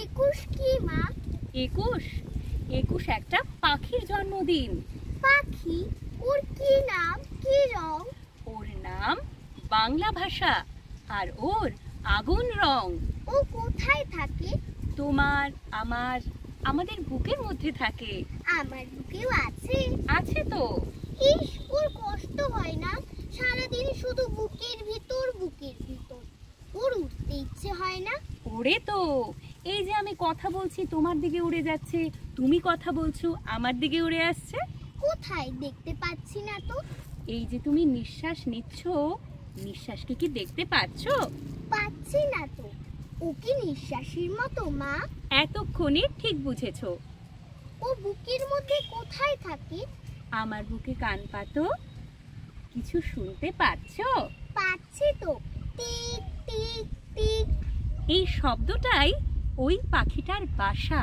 একুশ কি মা? একুশ একুশ একটা পাখির জন্মদিন। পাখি? ওর কি নাম, কি রং? ওর নাম বাংলা ভাষা, আর ওর আগুন রং। ও কোথায় থাকে? তোমার, আমার, আমাদের বুকের মধ্যে থাকে। আমার বুকেও আছে? আছে তো। ইস, ওর কষ্ট হয় না? সারাদিন শুধু বুকের ভিতর বুকের ভিতর। ওর উঠতে ইচ্ছে হয় না? ওরে তো, এই যে আমি কথা বলছি তোমার দিকে উড়ে যাচ্ছে, তুমি কথা বলছো আমার দিকে উড়ে আসছে। কোথায় দেখতে পাচ্ছি না তো। এই যে তুমি নিঃশ্বাস নিচ্ছ, নিঃশ্বাসকে কি দেখতে পাচ্ছো? পাচ্ছি না তো। ও কি নিঃশ্বাসের মতো মা? এতক্ষণে ঠিক বুঝেছো। ও বুকের মধ্যে কোথায় থাকে? আমার বুকে কান পাতো, কিছু শুনতে পাচ্ছো? পাচ্ছি তো, টিক টিক টিক। এই শব্দটাই ওই পাখিটার বাসা।